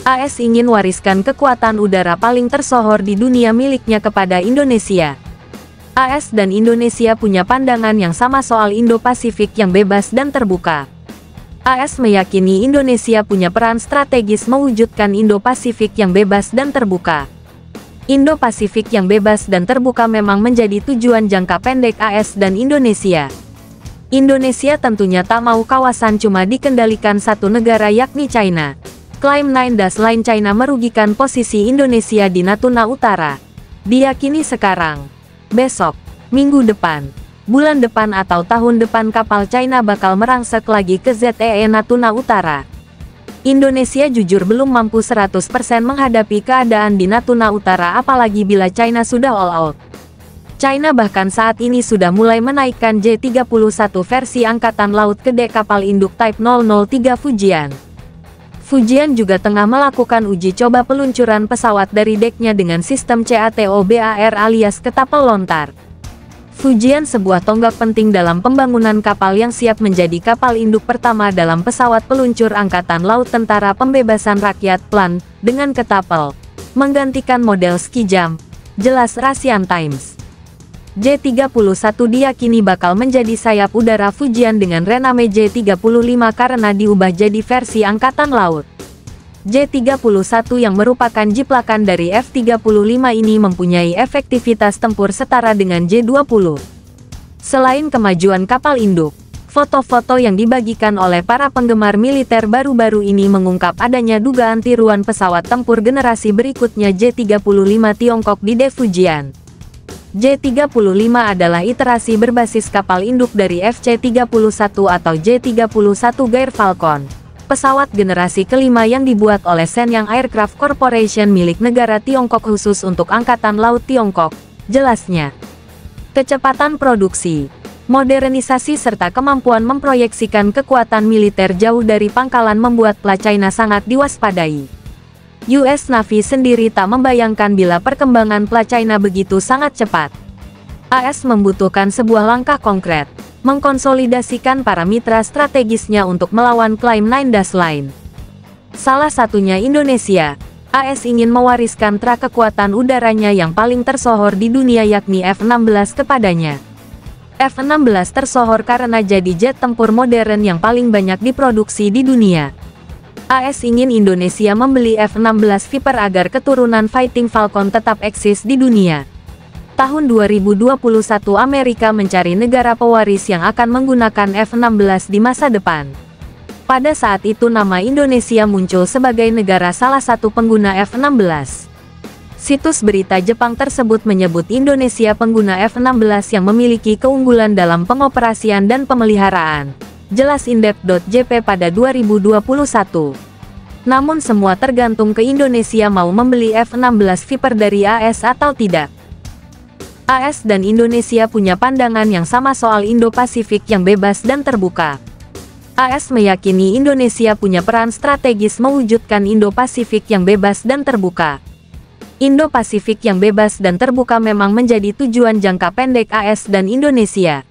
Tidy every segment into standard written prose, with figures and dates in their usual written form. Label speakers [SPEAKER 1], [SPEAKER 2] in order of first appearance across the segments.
[SPEAKER 1] AS ingin wariskan kekuatan udara paling tersohor di dunia miliknya kepada Indonesia. AS dan Indonesia punya pandangan yang sama soal Indo-Pasifik yang bebas dan terbuka. AS meyakini Indonesia punya peran strategis mewujudkan Indo-Pasifik yang bebas dan terbuka. Indo-Pasifik yang bebas dan terbuka memang menjadi tujuan jangka pendek AS dan Indonesia. Indonesia tentunya tak mau kawasan cuma dikendalikan satu negara yakni China. Klaim 9-Line China merugikan posisi Indonesia di Natuna Utara. Diyakini sekarang, besok, minggu depan, bulan depan atau tahun depan kapal China bakal merangsek lagi ke ZEE Natuna Utara. Indonesia jujur belum mampu 100% menghadapi keadaan di Natuna Utara apalagi bila China sudah all out. China bahkan saat ini sudah mulai menaikkan J-31 versi Angkatan Laut ke dek kapal induk Type 003 Fujian. Fujian juga tengah melakukan uji coba peluncuran pesawat dari deknya dengan sistem CATOBAR alias ketapel lontar. Fujian sebuah tonggak penting dalam pembangunan kapal yang siap menjadi kapal induk pertama dalam pesawat peluncur Angkatan Laut Tentara Pembebasan Rakyat PLAN, dengan ketapel, menggantikan model Skijam, jelas Russian Times. J-31 diyakini bakal menjadi sayap udara Fujian dengan rename J-35 karena diubah jadi versi Angkatan Laut. J-31 yang merupakan jiplakan dari F-35 ini mempunyai efektivitas tempur setara dengan J-20. Selain kemajuan kapal induk, foto-foto yang dibagikan oleh para penggemar militer baru-baru ini mengungkap adanya dugaan tiruan pesawat tempur generasi berikutnya J-35 Tiongkok di dek Fujian. J-35 adalah iterasi berbasis kapal induk dari FC-31 atau J-31 Gair Falcon, pesawat generasi kelima yang dibuat oleh Shenyang Aircraft Corporation milik negara Tiongkok khusus untuk Angkatan Laut Tiongkok, jelasnya. Kecepatan produksi, modernisasi serta kemampuan memproyeksikan kekuatan militer jauh dari pangkalan membuat China sangat diwaspadai. US Navy sendiri tak membayangkan bila perkembangan China begitu sangat cepat. AS membutuhkan sebuah langkah konkret, mengkonsolidasikan para mitra strategisnya untuk melawan klaim 9-Line. Salah satunya Indonesia. AS ingin mewariskan kekuatan udaranya yang paling tersohor di dunia yakni F-16 kepadanya. F-16 tersohor karena jadi jet tempur modern yang paling banyak diproduksi di dunia. AS ingin Indonesia membeli F-16 Viper agar keturunan Fighting Falcon tetap eksis di dunia. Tahun 2021 Amerika mencari negara pewaris yang akan menggunakan F-16 di masa depan. Pada saat itu nama Indonesia muncul sebagai negara salah satu pengguna F-16. Situs berita Jepang tersebut menyebut Indonesia pengguna F-16 yang memiliki keunggulan dalam pengoperasian dan pemeliharaan. Jelas Indep.jp pada 2021. Namun semua tergantung ke Indonesia mau membeli F-16 Viper dari AS atau tidak. AS dan Indonesia punya pandangan yang sama soal Indo-Pasifik yang bebas dan terbuka. AS meyakini Indonesia punya peran strategis mewujudkan Indo-Pasifik yang bebas dan terbuka. Indo-Pasifik yang bebas dan terbuka memang menjadi tujuan jangka pendek AS dan Indonesia.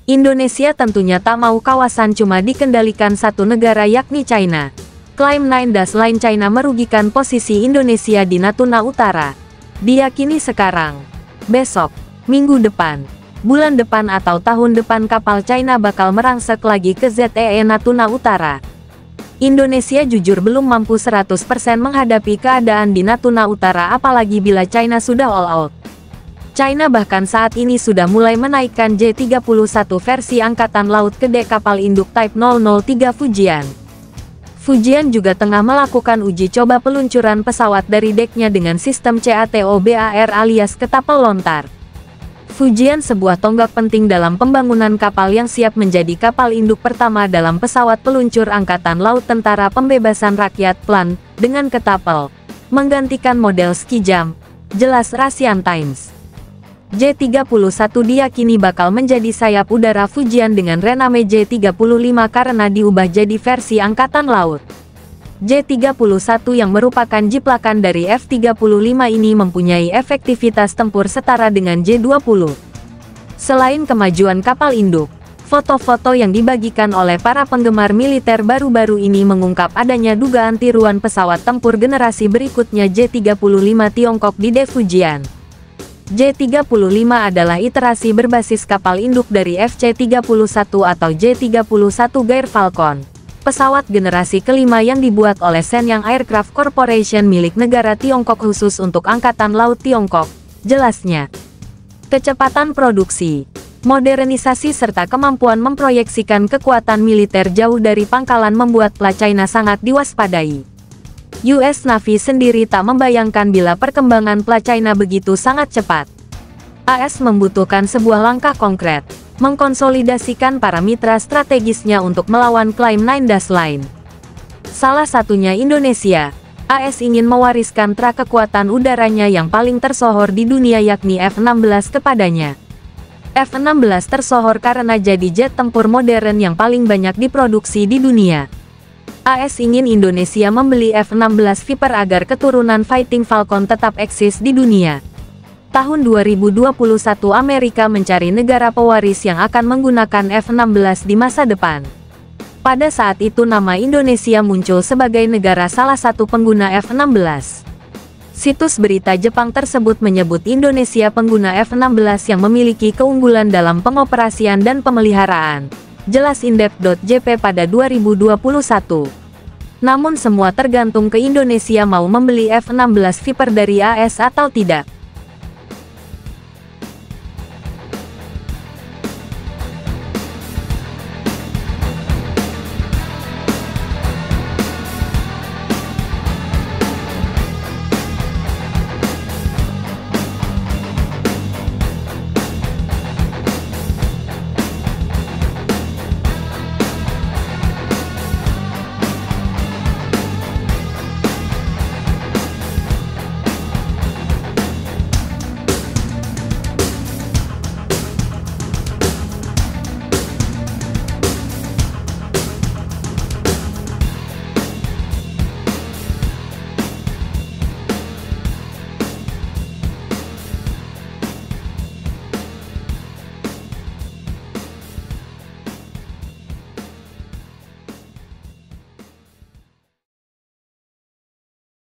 [SPEAKER 1] Indonesia tentunya tak mau kawasan cuma dikendalikan satu negara yakni China. Klaim 9-Line China merugikan posisi Indonesia di Natuna Utara. Diyakini sekarang, besok, minggu depan, bulan depan atau tahun depan kapal China bakal merangsek lagi ke ZEE Natuna Utara. Indonesia jujur belum mampu 100% menghadapi keadaan di Natuna Utara apalagi bila China sudah all out. China bahkan saat ini sudah mulai menaikkan J-31 versi Angkatan Laut ke dek kapal induk Type 003 Fujian. Fujian juga tengah melakukan uji coba peluncuran pesawat dari deknya dengan sistem CATOBAR alias ketapel lontar. Fujian sebuah tonggak penting dalam pembangunan kapal yang siap menjadi kapal induk pertama dalam pesawat peluncur Angkatan Laut Tentara Pembebasan Rakyat PLAN, dengan ketapel, menggantikan model Skijam, jelas Russian Times. J-31 diyakini bakal menjadi sayap udara Fujian dengan rename J-35 karena diubah jadi versi Angkatan Laut. J-31 yang merupakan jiplakan dari F-35 ini mempunyai efektivitas tempur setara dengan J-20. Selain kemajuan kapal induk, Foto-foto yang dibagikan oleh para penggemar militer baru-baru ini mengungkap adanya dugaan tiruan pesawat tempur generasi berikutnya J-35 Tiongkok di Defujian. J-35 adalah iterasi berbasis kapal induk dari FC-31 atau J-31 Gair Falcon, pesawat generasi kelima yang dibuat oleh Shenyang Aircraft Corporation milik negara Tiongkok khusus untuk Angkatan Laut Tiongkok, jelasnya. Kecepatan produksi, modernisasi serta kemampuan memproyeksikan kekuatan militer jauh dari pangkalan membuat China sangat diwaspadai. US Navy sendiri tak membayangkan bila perkembangan China begitu sangat cepat. AS membutuhkan sebuah langkah konkret, mengkonsolidasikan para mitra strategisnya untuk melawan klaim Nine Dash Line. Salah satunya Indonesia. AS ingin mewariskan kekuatan udaranya yang paling tersohor di dunia yakni F-16 kepadanya. F-16 tersohor karena jadi jet tempur modern yang paling banyak diproduksi di dunia. AS ingin Indonesia membeli F-16 Viper agar keturunan Fighting Falcon tetap eksis di dunia. Tahun 2021 Amerika mencari negara pewaris yang akan menggunakan F-16 di masa depan. Pada saat itu nama Indonesia muncul sebagai negara salah satu pengguna F-16. Situs berita Jepang tersebut menyebut Indonesia pengguna F-16 yang memiliki keunggulan dalam pengoperasian dan pemeliharaan, jelas Indep.jp pada 2021. Namun semua tergantung ke Indonesia mau membeli F-16 Viper dari AS atau tidak.